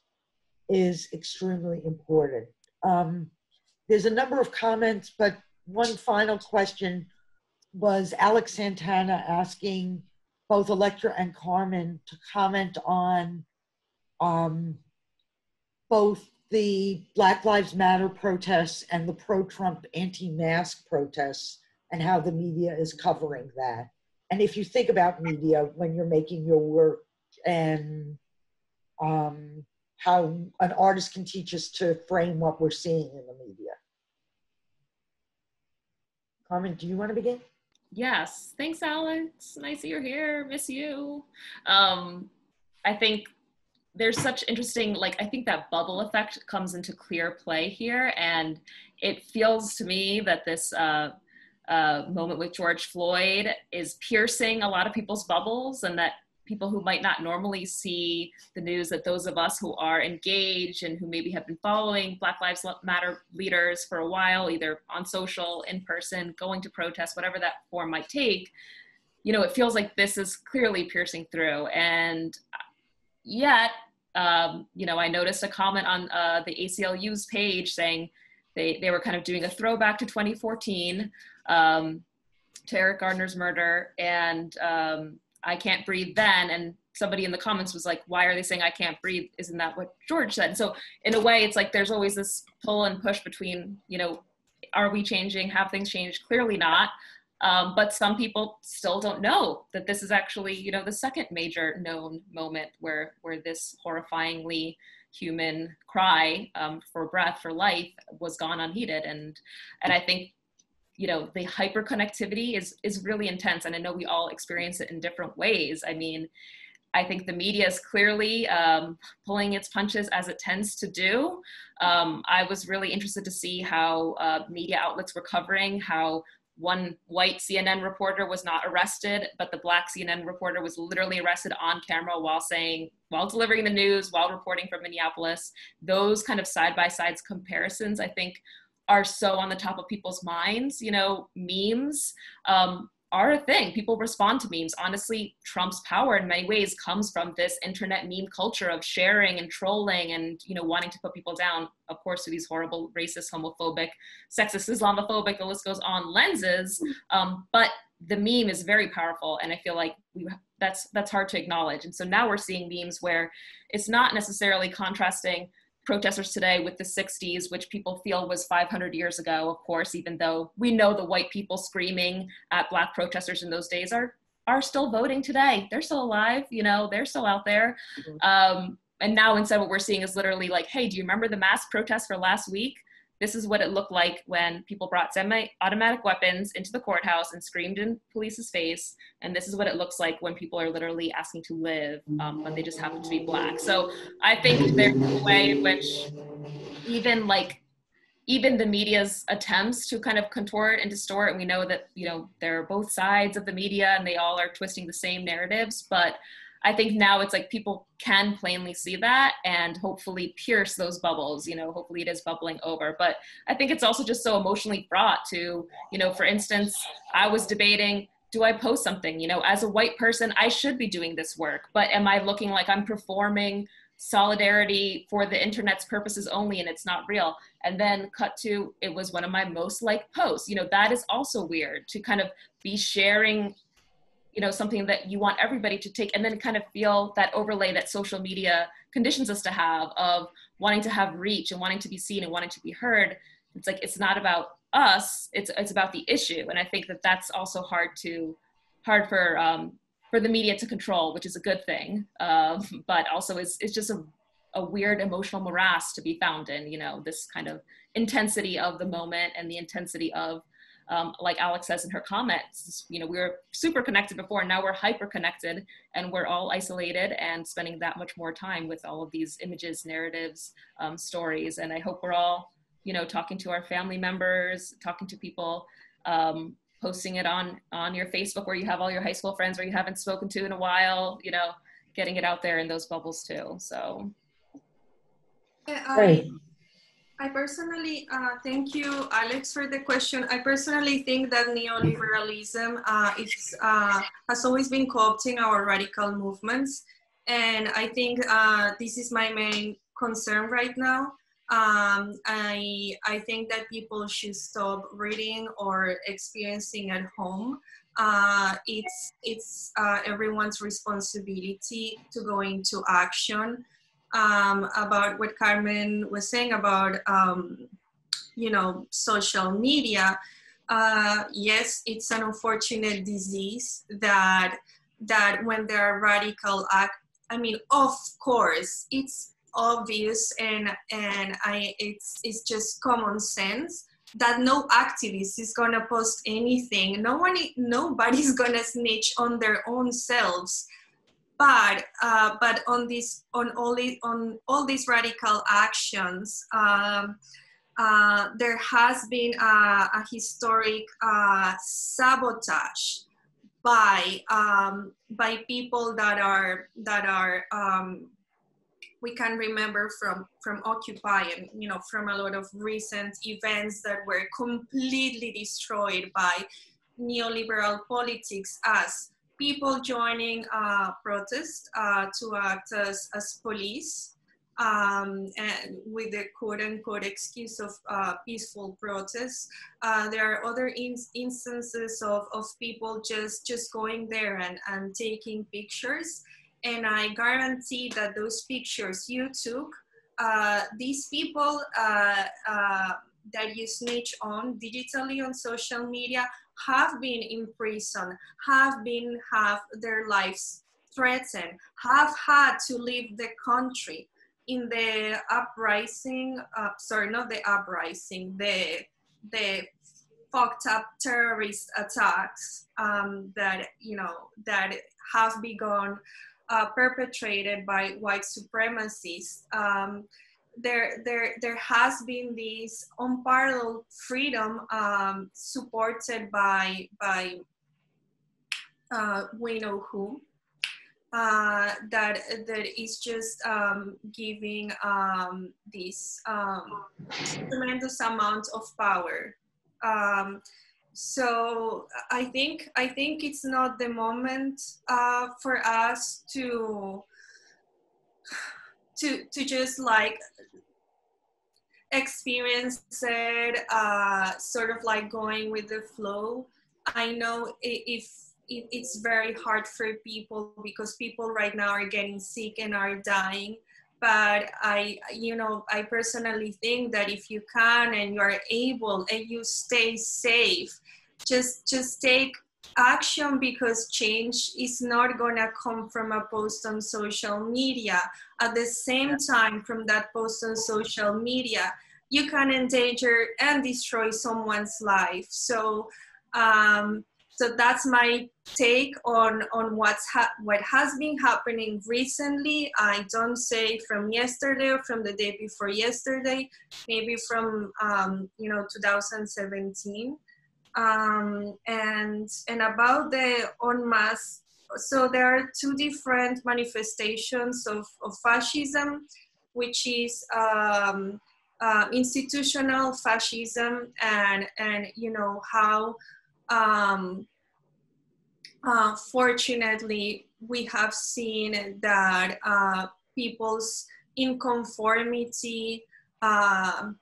is extremely important. There's a number of comments, but one final question was Alex Santana asking both Elektra and Carmen to comment on both the Black Lives Matter protests and the pro-Trump anti-mask protests and how the media is covering that. And if you think about media when you're making your work, and how an artist can teach us to frame what we're seeing in the media. Carmen, do you want to begin? Yes, thanks, Alex. Nice that you're here. Miss you. I think there's such interesting, I think that bubble effect comes into clear play here. And it feels to me that this moment with George Floyd is piercing a lot of people's bubbles, and that people who might not normally see the news, that those of us who are engaged and who maybe have been following Black Lives Matter leaders for a while, either on social, in person, going to protests, whatever that form might take, it feels like this is clearly piercing through. And yet, I noticed a comment on the ACLU's page saying they were kind of doing a throwback to 2014, to Eric Gardner's murder, and I can't breathe then. And somebody in the comments was like, why are they saying I can't breathe? Isn't that what George said? And so in a way, it's like there's always this pull and push between, are we changing? Have things changed? Clearly not. But some people still don't know that this is actually, the second major known moment where this horrifyingly human cry for breath, for life, was gone unheeded. And I think, the hyperconnectivity is really intense. And I know we all experience it in different ways. I mean, I think the media is clearly pulling its punches, as it tends to do. I was really interested to see how media outlets were covering how one white CNN reporter was not arrested, but the Black CNN reporter was literally arrested on camera while delivering the news, while reporting from Minneapolis. Those kind of side-by-side comparisons, I think, are so on the top of people's minds. Memes are a thing. People respond to memes. Honestly, Trump's power in many ways comes from this internet meme culture of sharing and trolling and, you know, wanting to put people down, of course, to these horrible racist, homophobic, sexist, Islamophobic, the list goes on, lenses. But the meme is very powerful, and I feel like that's hard to acknowledge. And so now we're seeing memes where it's not necessarily contrasting protesters today with the 60s, which people feel was 500 years ago, of course, even though we know the white people screaming at Black protesters in those days are still voting today. They're still alive, you know, they're still out there. And now instead what we're seeing is literally like, hey, do you remember the mass protest for last week? This is what it looked like when people brought semi-automatic weapons into the courthouse and screamed in police's face. And this is what it looks like when people are literally asking to live, but they just happen to be Black. So I think there's a way in which even the media's attempts to kind of contort and distort, and we know that, you know, there are both sides of the media and they all are twisting the same narratives, but I think now it's like people can plainly see that and hopefully pierce those bubbles, you know, hopefully it is bubbling over. But I think it's also just so emotionally fraught to, you know, for instance, I was debating, do I post something? You know, as a white person, I should be doing this work, but am I looking like I'm performing solidarity for the internet's purposes only and it's not real? And then cut to, it was one of my most liked posts. You know, that is also weird to kind of be sharing, you know, something that you want everybody to take and then kind of feel that overlay that social media conditions us to have of wanting to have reach and wanting to be seen and wanting to be heard. It's like, it's not about us, it's about the issue. And I think that that's also hard for the media to control, which is a good thing. But also it's just a weird emotional morass to be found in, you know, this kind of intensity of the moment and the intensity of, like Alex says in her comments, you know, we were super connected before, and now we're hyper connected, and we're all isolated and spending that much more time with all of these images, narratives, stories. And I hope we're all, you know, talking to our family members, talking to people, posting it on your Facebook where you have all your high school friends where you haven't spoken to in a while, you know, getting it out there in those bubbles too. So. I personally, thank you, Alex, for the question. I personally think that neoliberalism has always been co-opting our radical movements. And I think this is my main concern right now. I think that people should stop reading or experiencing at home. It's everyone's responsibility to go into action. About what Carmen was saying about, you know, social media. Yes, it's an unfortunate disease that when there are radical I mean, of course, it's obvious and it's just common sense that no activist is gonna post anything. Nobody's gonna snitch on their own selves. But on all these radical actions, there has been a historic sabotage by people that are we can remember from Occupy and, you know, from a lot of recent events that were completely destroyed by neoliberal politics as people joining protests to act as police, and with the quote-unquote excuse of peaceful protests. There are other instances of people just going there and taking pictures. And I guarantee that those pictures you took, these people that you snitch on digitally on social media have been in prison, have their lives threatened, have had to leave the country in the uprising, the fucked up terrorist attacks that, you know, that have begun perpetrated by white supremacists. There has been this unparalleled freedom supported by we know who, that is just giving this tremendous amount of power. So I think it's not the moment for us to just like experience it, sort of like going with the flow. I know if it's very hard for people because people right now are getting sick and are dying. But I personally think that if you can and you are able and you stay safe, just take action, because change is not gonna come from a post on social media. At the same time, from that post on social media, you can endanger and destroy someone's life. So so that's my take on what has been happening recently. I don't say from yesterday or from the day before yesterday, maybe from 2017. And about the en masse, so there are two different manifestations of fascism, which is institutional fascism, and how fortunately we have seen that people's inconformity and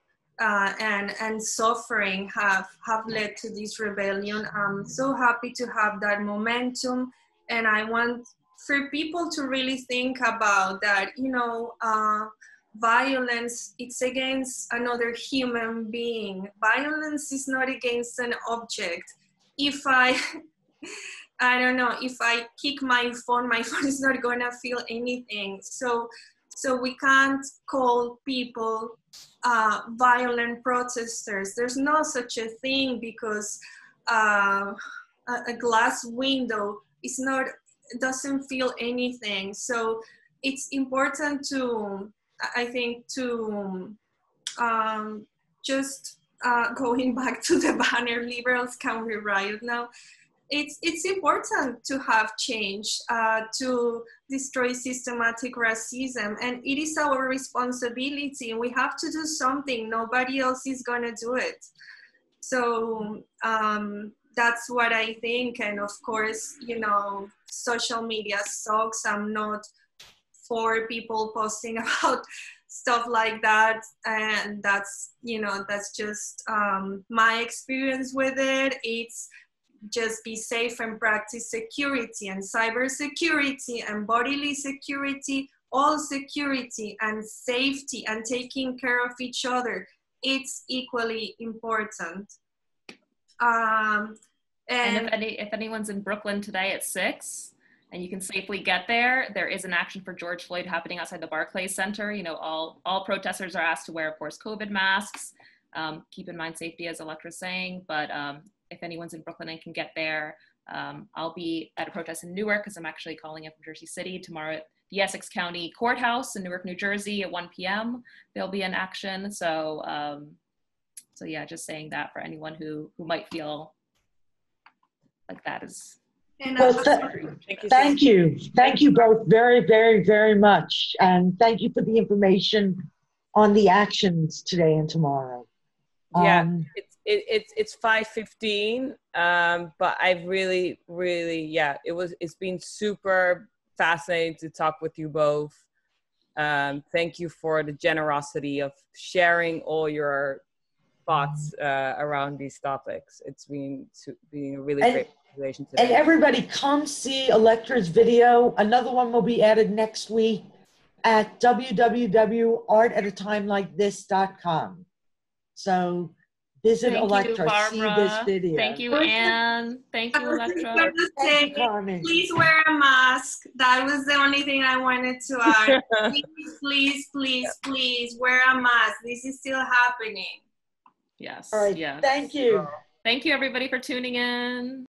suffering have led to this rebellion. I'm so happy to have that momentum, and I want for people to really think about that. Violence, it's against another human being. Violence is not against an object. If I don't know, if I kick my phone is not gonna feel anything. So we can't call people violent protesters. There's no such a thing, because a glass window doesn't feel anything. So it's important to, I think, to just going back to the banner, liberals can we riot now. It's important to have change, to destroy systematic racism, and it is our responsibility. We have to do something. Nobody else is gonna do it. So that's what I think. And of course, social media sucks. I'm not for people posting about stuff like that, and that's just my experience with it. It's just be safe and practice security and cyber security and bodily security, all security and safety and taking care of each other. It's equally important. And if anyone's in Brooklyn today at 6 and you can safely get there, there is an action for George Floyd happening outside the Barclays Center. All protesters are asked to wear, of course, COVID masks. Keep in mind safety, as Elektra's saying, but if anyone's in Brooklyn and can get there, I'll be at a protest in Newark, because I'm actually calling it from Jersey City tomorrow at the Essex County Courthouse in Newark, New Jersey at 1 p.m. There'll be an action. So yeah, just saying that for anyone who might feel like that is. Well, thank you. Thank you both very, very, very much. And thank you for the information on the actions today and tomorrow. Yeah, it's 5:15, but I've really, it's been super fascinating to talk with you both. Thank you for the generosity of sharing all your thoughts around these topics. It's been a really great conversation today. And everybody, come see Elektra's video. Another one will be added next week at www.artatatimelikedthis.com. So visit Elektra, see this video. Thank you, Anne. Thank you, Elektra. Thank you, Carmen. Please wear a mask. That was the only thing I wanted to add. Please wear a mask. This is still happening. Yes. All right. Yes. Thank you. Thank you, everybody, for tuning in.